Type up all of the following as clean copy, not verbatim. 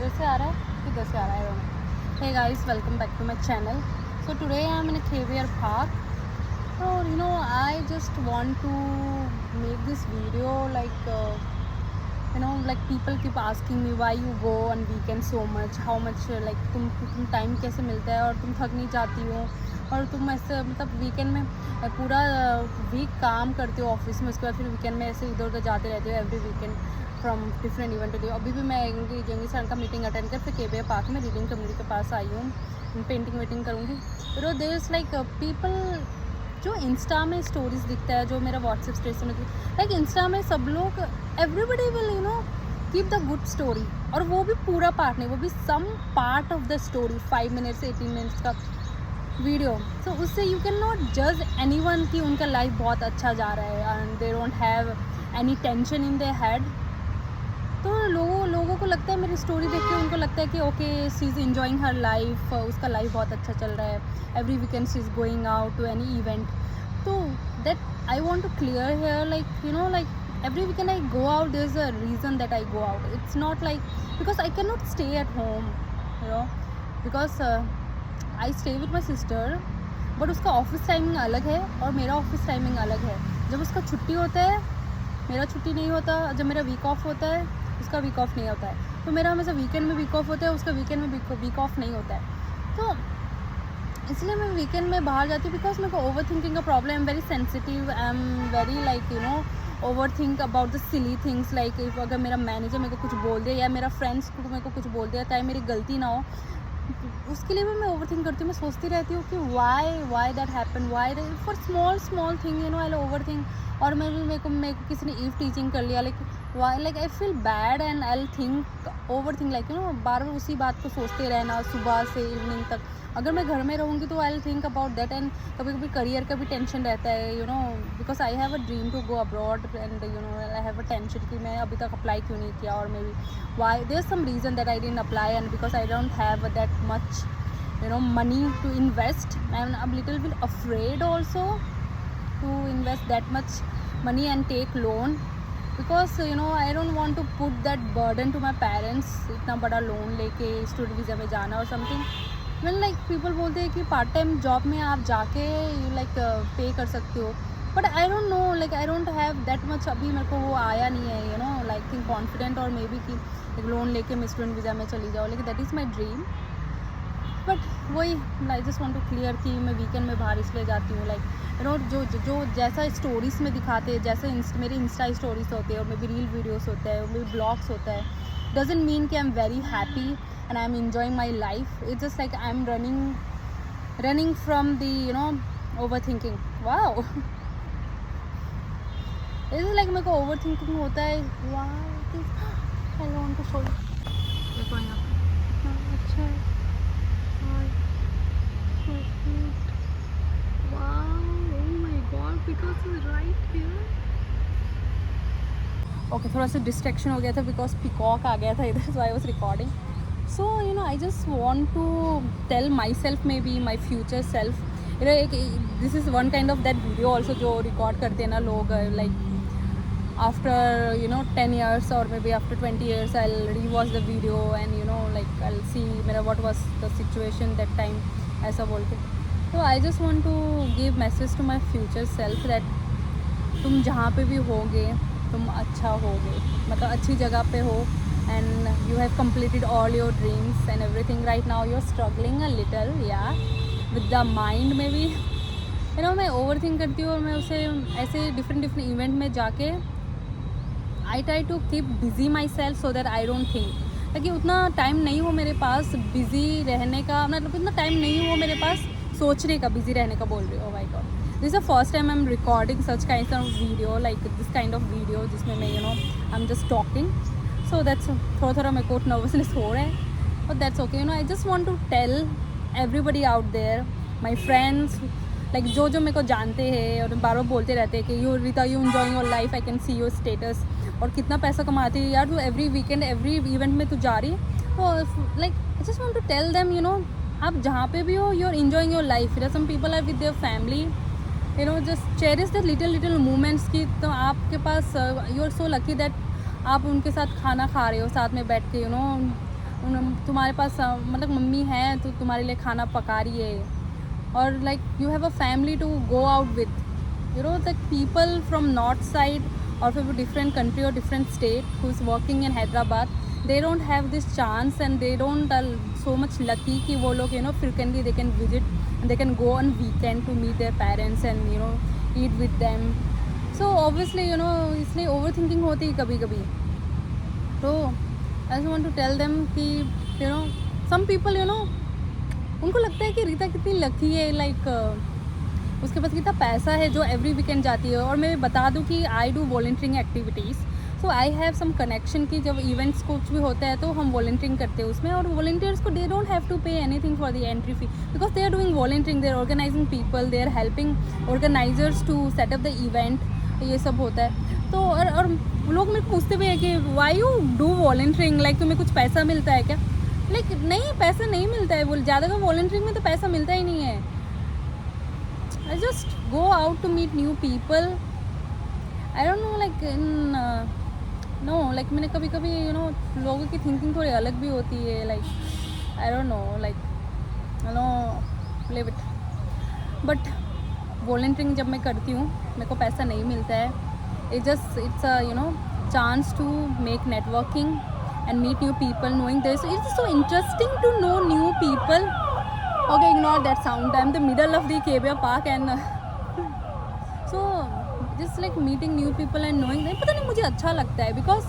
इधर से आ रहा है किधर से आ रहा है? Hey guys, welcome back to my channel. So today I am in a Xavier Park. So I just want to make this video like people keep asking me why you go on weekend so much, how much like तुम time कैसे मिलता है और तुम थक नहीं जाती हो और तुम ऐसे मतलब वीकेंड में पूरा वीक काम करते हो ऑफिस में, उसके बाद फिर वीकेंड में ऐसे इधर उधर जाते रहते हो every weekend from different event too. अभी भी मैं जंगी सर का मीटिंग अटेंड कर फिर केबीआर पार्क में रीडिंग कम्युनिटी के पास आई हूँ, पेंटिंग वेटिंग करूँगी। फिर देयर इज़ लाइक पीपल जो इंस्टा में स्टोरीज दिखता है, जो मेरा व्हाट्सएप स्टेटस में लाइक इंस्टा में सब लोग everybody will keep the good story, और वो भी पूरा पार्ट नहीं, वो भी some part of the story 5 minutes 18 minutes का वीडियो। सो उससे यू कैन नॉट जज एनी वन कि उनका लाइफ बहुत अच्छा जा रहा है and they don't have any tension in their head. तो लोगों को लगता है मेरी स्टोरी देख के उनको लगता है कि okay she is enjoying her life, उसका लाइफ बहुत अच्छा चल रहा है, every weekend she is going out to any event. तो that I want to clear here like every weekend I go out, there's a reason that I go out. It's not like because I cannot stay at home, because I stay with my sister, but उसका office timing अलग है और मेरा office timing अलग है। जब उसका छुट्टी होता है मेरा छुट्टी नहीं होता, जब मेरा वीक ऑफ होता है उसका वीक ऑफ नहीं होता है। तो मेरा हमेशा वीकेंड में वीक ऑफ होता है, उसका वीकेंड में वीक ऑफ नहीं होता है। तो इसलिए मैं वीकेंड में बाहर जाती हूँ बिकॉज मेरे को ओवर थिंकिंग का problem, I am very sensitive, I am very like over think about the silly things. Like अगर मेरा मैनेजर मेरे को कुछ बोल दिया या मेरा फ्रेंड्स को मेरे को कुछ बोल दिया चाहे मेरी गलती ना हो, उसके लिए भी मैं ओवर थिंक करती हूँ। मैं सोचती रहती हूँ कि why that happen, why for small thing I over think. और मेरे को किसी ने ईव टीचिंग कर लिया like I feel bad and I think over think like बार बार उसी बात को सोचते रहना सुबह से इवनिंग तक। अगर मैं घर में रहूँगी तो I think about that and कभी कभी करियर का भी टेंशन रहता है because I have a dream to go abroad and I have a tension कि मैं अभी तक अप्लाई क्यों नहीं किया, और maybe why there some reason that I didn't apply and because I don't have that much money to invest, and I'm little bit afraid also to invest that much money and take loan because I don't want to put that burden to my parents, इतना बड़ा loan लेके student visa में जाना और something. मैंने like people बोलते हैं कि पार्ट टाइम जॉब में आप जाके लाइक पे कर सकते हो, but I don't know like I don't have that much, अभी मेरे को वो आया नहीं है लाइक थिंक कॉन्फिडेंट और मे बी कि एक लोन लेके मैं स्टूडेंट वीज़ा में चली जाऊँ, लेकिन that is my dream. But वही I just want to clear कि मैं वीकेंड में बाहर इसलिए जाती हूँ लाइक जो जैसा स्टोरीज़ में दिखाते हैं, जैसे मेरे इंस्टा स्टोरीज होते हैं और मे बी रील वीडियोस होता है और मे बी ब्लॉग्स होता है, डजेंट मीन कि I am very happy and I am enjoying my life. It's just like I am running from the over thinking. Wow it's like मेरे को over thinking होता है। Wow I want to show you, देखो यहाँ कितना अच्छा है। Okay थोड़ा सा डिस्ट्रैक्शन हो गया था बिकॉज पिकॉक आ गया था इधर, so I was recording. So I just want to tell myself, maybe my future self, this is one kind of that video also जो रिकॉर्ड करते हैं ना लोग, like after 10 years or maybe after 20 years I'll rewatch the video and like I'll see मेरा what was the situation that time, ऐसा बोल के। तो I just want to give message to my future self that तुम जहाँ पे भी होगे तुम अच्छा होगे, मतलब अच्छी जगह पे हो and you have completed all your dreams and everything. Right now you're struggling a little with the mind maybe, मैं ओवर थिंक करती हूँ और मैं उसे ऐसे डिफरेंट इवेंट में जाके I try to keep busy my self so that I don't think, ताकि उतना टाइम नहीं हो मेरे पास बिजी रहने का, मतलब इतना टाइम नहीं हो मेरे पास सोचने का, बिजी रहने का बोल रही हो। My god, this is the first time I am recording such kind of video, like this kind of video जिसमें मैं I am just talking, so that's थोड़ा मेरे को नर्वसनेस हो रहा है, but that's okay. I just want to tell everybody out there, my friends, like जो मेरे को जानते हैं और बार बार बोलते रहते हैं कि you Rita you enjoying your life, I can see your status, और कितना पैसा कमाती है यार तू, एवरी वीकेंड एवरी इवेंट में तू जा रही है। तो like I just want to tell them आप जहाँ पे भी हो you are enjoying your life. Some people are with their family, just cherish the little moments की। तो आपके पास you are so lucky that आप उनके साथ खाना खा रहे हो साथ में बैठ के, तुम्हारे पास मतलब मम्मी है तो तुम्हारे लिए खाना पका रही है, और like you have a family to go out with, you know, the people from north side or from a different country or different state who's working in Hyderabad, they don't have this chance and they don't are so much lucky कि वो लोग you know frequently they can visit and they can go on weekend to meet their parents and you know eat with them. So obviously you know इसलिए overthinking होती है कभी कभी. तो I just want to tell them कि you know some people you know उनको लगता है कि रीता कितनी लकी है, लाइक उसके पास कितना पैसा है जो एवरी वीकेंड जाती है. और मैं बता दूं कि I do volunteering activities, so I have some connection की जब इवेंट्स कुछ भी होता है तो हम वॉलंटियरिंग करते हैं उसमें. और वॉलंटियर्स को they don't have to pay anything for the entry fee because they are doing volunteering, they are organizing people, they are helping organizers to set up the event. ये सब होता है. तो और लोग मेरे को पूछते भी है कि why you do volunteering, like तुम्हें कुछ पैसा मिलता है क्या? लाइक नहीं, पैसा नहीं मिलता है. वो ज़्यादा का वॉलंटियरिंग में तो पैसा मिलता ही नहीं है. I just go out to meet new people. I don't know like in no like मैंने कभी कभी you know लोगों की थिंकिंग थोड़ी अलग भी होती है. like I don't know like you know live it. but volunteering जब मैं करती हूँ मेरे को पैसा नहीं मिलता है. it's a you know chance to make networking and meet new people, knowing this. It's so interesting to know new people. Okay, ignore that sound. I'm in the middle of the KBR Park and so just like meeting new people and knowing them. पता नहीं मुझे अच्छा लगता है because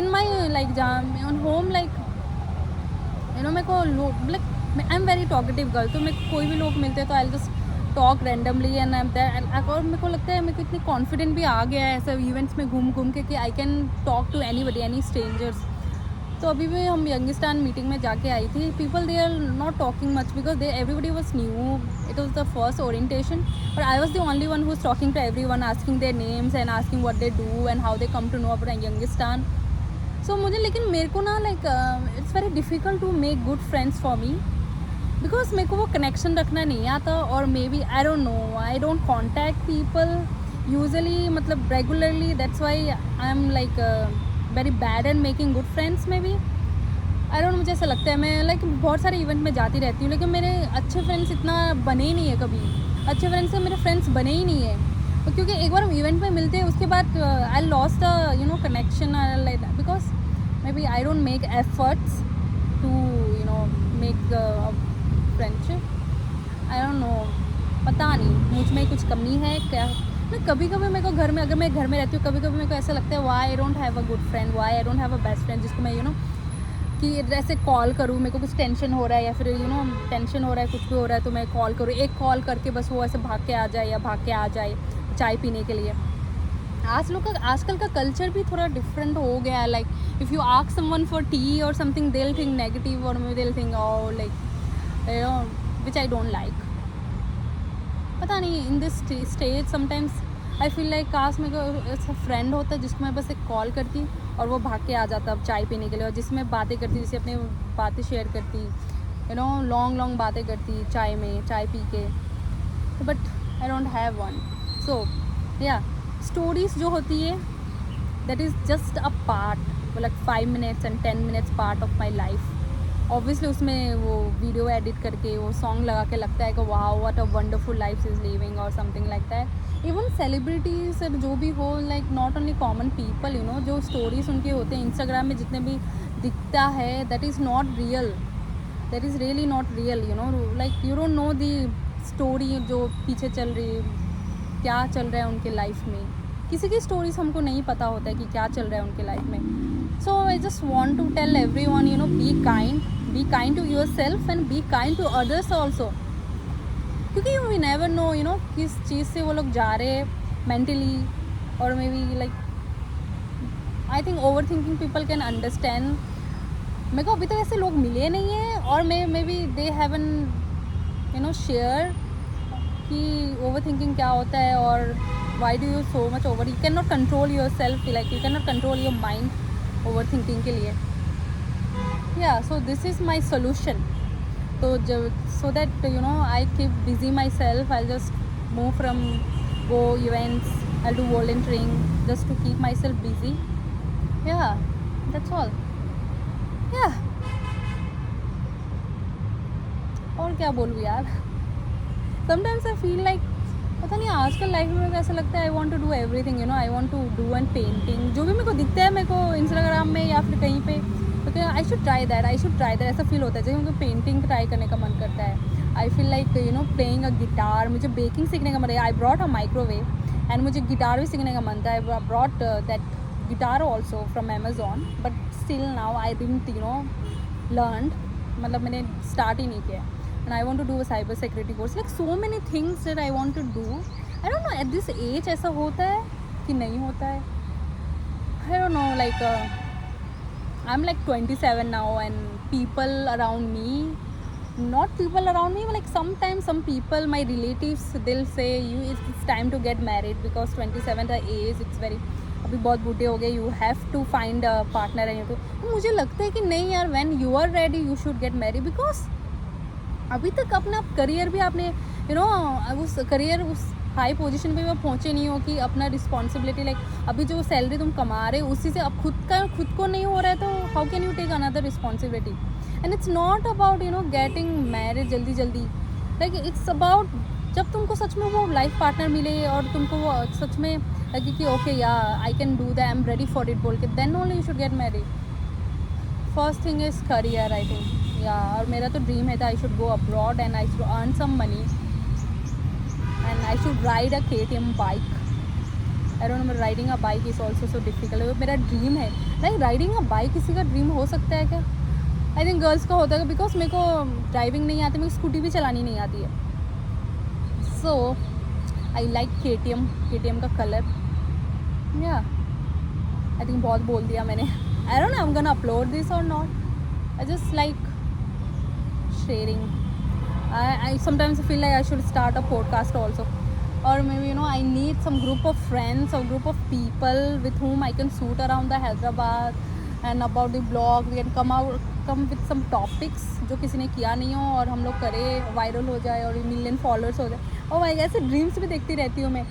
in my like on home like you know मेरे को लोग like I'm very talkative girl, तो मेरे को कोई भी लोग मिलते हैं तो I'll just talk randomly and I'm there. और मेरे को लगता है मेरे को इतनी confident भी आ गया है ऐसे इवेंट्स में घूम घूम के कि I can talk to anybody, any strangers. तो अभी भी हम यंगिस्तान मीटिंग में जाके आई थी. People they are not talking much because they everybody was new. It was the first orientation but I was the only one who is talking to everyone, asking their names and asking what they do and how they come to know about Youngistan. So मुझे लेकिन मेरे को ना like it's very difficult to make good friends for me because मेरे को वो connection रखना नहीं आता. और maybe I don't know, I don't contact people usually मतलब regularly. That's why I am like very bad and making good friends. Maybe I don't, मुझे ऐसा लगता है. मैं लाइक बहुत सारे इवेंट में जाती रहती हूँ लेकिन मेरे अच्छे फ्रेंड्स इतना बने ही नहीं है. कभी अच्छे फ्रेंड्स से मेरे फ्रेंड्स बने ही नहीं है क्योंकि एक बार हम इवेंट में मिलते हैं उसके बाद I lost the you know connection like because maybe I don't make efforts to you know make friendship. I don't know, पता नहीं मुझ में कुछ कमी है क्या. मैं कभी कभी मेरे को घर में, अगर मैं घर में रहती हूँ, कभी कभी मेरे को ऐसा लगता है why I don't have a good friend, why I don't have a best friend जिसको मैं यू नो कि ऐसे कॉल करूँ. मेरे को कुछ टेंशन हो रहा है या फिर यू नो टेंशन हो रहा है, कुछ भी हो रहा है तो मैं कॉल करूँ. एक कॉल करके बस वो ऐसे भाग के आ जाए या भाग के आ जाए चाय पीने के लिए. आजकल का कल्चर भी थोड़ा डिफरेंट हो गया है. Like if you ask someone for tea or something they will think negative or may they will think oh like you know which I don't like. पता नहीं, in this stage sometimes I feel like काश मेरे को ऐसा friend होता जिसको मैं बस एक कॉल करती और वो भाग के आ जाता चाय पीने के लिए, और जिसमें बातें करती, जिससे अपनी बातें शेयर करती, यू नो लॉन्ग बातें करती चाय में, चाय पी के. But I don't have one. So yeah stories जो होती है that is just a part, like 5 minutes and 10 minutes part of my life. Obviously उसमें वो वीडियो एडिट करके वो सॉन्ग लगा के लगता है कि वाह what a wonderful life is living or something like that. Even celebrities जो भी हो, like not only common people, you know जो स्टोरीज उनके होते हैं इंस्टाग्राम में जितने भी दिखता है that is not real, that is really not real. You know like you don't know the story जो पीछे चल रही है, क्या चल रहा है उनके लाइफ में. किसी की स्टोरीज हमको नहीं पता होता है कि क्या चल रहा है उनके लाइफ में. So I just want to tell everyone, you know be kind to yourself and be kind to others also. क्योंकि we never know you know किस चीज़ से वो लोग जा रहे हैं मेंटली, और maybe like I think over thinking people can understand. मेरे को अभी तक ऐसे लोग मिले नहीं हैं और maybe they haven't you know share कि ओवर थिंकिंग क्या होता है और why do you so much over. You can not control your self, like you can not control your mind over thinking के लिए. या so this is my solution. तो जब so that you know I keep busy my self, I just move from go events, I do volunteering just to keep my self busy. या that's all. या और क्या बोलूँ यार, sometimes I feel like पता नहीं आजकल लाइफ में मेरे को ऐसा लगता है I want to do everything, you know, I want to do an painting, जो भी मेरे को दिखता है मेरे को इंस्टाग्राम में या फिर कहीं पे, तो आई शुड ट्राई दैट, ऐसा फील होता है जैसे मेरे को पेंटिंग ट्राई करने का मन करता है। I feel like you know playing a guitar, मुझे बेकिंग सीखने का मन है, I brought a microwave and मुझे गिटार भी सीखने का मन था। I brought that guitar also from Amazon, but still now I didn't you know learn, मतलब मैंने स्टार्ट ही नहीं किया। And I want to do a cyber security course, like so many things that I want to do. I don't know at this age ऐसा होता है कि नहीं होता है, I don't know, like I am like 27 now and people around me, not people around me, like sometimes some people, my relatives, they'll say you it's time to get married because 27 the age, it's very, अभी बहुत बूढ़े हो गए, you have to find a partner and तो मुझे लगता है कि नहीं यार, when you are ready you should get married, because अभी तक अपना करियर भी आपने यू नो उस करियर उस हाई पोजीशन पे भी आप पहुँचे नहीं हो कि अपना रिस्पॉन्सिबिलिटी, लाइक अभी जो सैलरी तुम कमा रहे हो उसी से अब खुद को नहीं हो रहा है, तो how can you take another responsibility. And it's not about you know getting marriage जल्दी जल्दी, लाइक इट्स अबाउट जब तुमको सच में वो लाइफ पार्टनर मिले और तुमको वो सच में लगे कि ओके या I can do that, I am ready for it बोल के, then only you should get married. First thing is career I think, या और मेरा तो ड्रीम है था I should go abroad and I should earn some money and I should ride a KTM bike. I don't know, riding a bike is also so difficult. वो मेरा dream है, like riding a bike किसी का dream हो सकता है क्या? I think girls का होता है, बिकॉज मेरे को ड्राइविंग नहीं आती, मेरे को स्कूटी भी चलानी नहीं आती है। सो आई लाइक KTM का कलर, या आई थिंक बहुत बोल दिया मैंने। I don't know I am gonna upload this or not, I just like sharing. I sometimes feel like I should start a podcast also, or maybe you know I need some group of friends or group of people with whom I can shoot around the Hyderabad and about the blog we can come with some topics जो किसी ने किया नहीं हो और हम लोग करें, वायरल हो जाए और मिलियन फॉलोअर्स हो जाए। और भाई ऐसे ड्रीम्स भी देखती रहती हूँ मैं,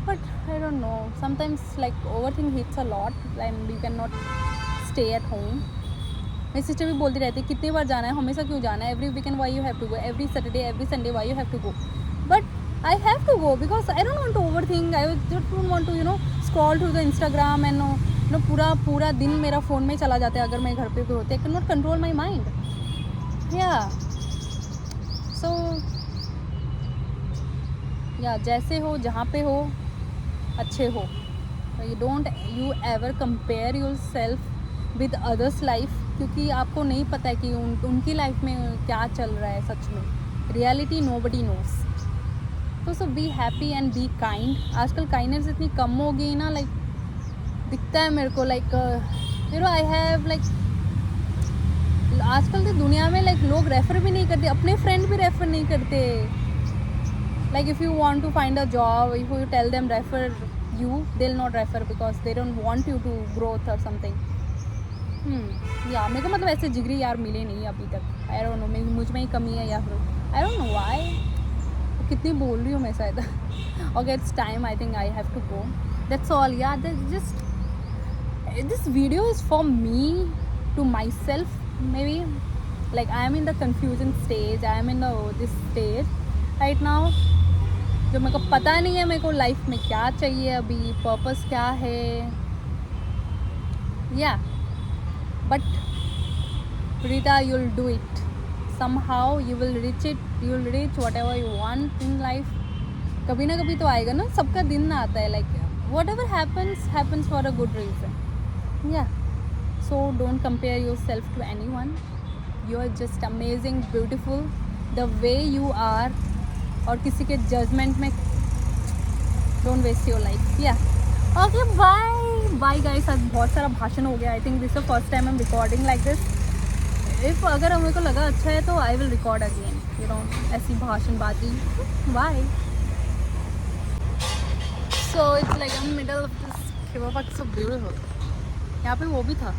but I don't no, sometimes like overthink hits a lot and you can not stay at home. मेरी सिस्टर भी बोलती रहती है कितनी बार जाना है, हमेशा क्यों जाना है, every weekend why you have to go, every Saturday every Sunday why you have to go, but I have to go because I don't want to over think, I just don't want to you know scroll through the Instagram and you know पूरा दिन मेरा phone में चला जाता है अगर मैं घर पे भी होते, I can not control my mind. या जैसे हो जहाँ पे हो अच्छे हो, you ever compare your self with others life, क्योंकि आपको नहीं पता है कि उनकी लाइफ में क्या चल रहा है सच में, रियलिटी नोबडी नोस। तो so be happy and be kind. आजकल काइंडनेस इतनी कम हो गई ना, लाइक दिखता है मेरे को, like you know I have like आजकल की दुनिया में लाइक लोग रेफ़र भी नहीं करते, अपने फ्रेंड भी रेफ़र नहीं करते। Like if you want to find a job, if you tell them refer you, they will not refer because they don't want you to growth और समथिंग। या मेरे को मतलब ऐसे जिगरी यार मिले नहीं अभी तक। आई डोंट नो, मे मुझ में ही कमी है या फिर आई डोंट नो व्हाई, कितनी बोल रही हूँ मैं शायद। Okay it's time, I think I have to go, that's all. Yeah just this video is for me to myself, maybe like I am in the confusion stage, I am in this stage right now, जो मेरे को पता नहीं है मेरे को life में क्या चाहिए, अभी पर्पस क्या है। या but Rita, you'll do it somehow, you will reach it, you will reach whatever you want in life। कभी ना कभी तो आएगा ना, सबका दिन ना आता है, like whatever happens for a good reason। yeah, so don't compare yourself to anyone, you are just amazing, beautiful the way you are, और किसी के judgment में don't waste your life। yeah, okay, bye guys. आज बहुत सारा भाषण हो गया, I think this is the first time I am recording like this. If अगर मेरे को लगा अच्छा है तो आई विल रिकॉर्ड अगेन, यू नो, ऐसी भाषणबाजी। Bye. So it's like in middle of this, so beautiful. यहाँ पे वो भी था।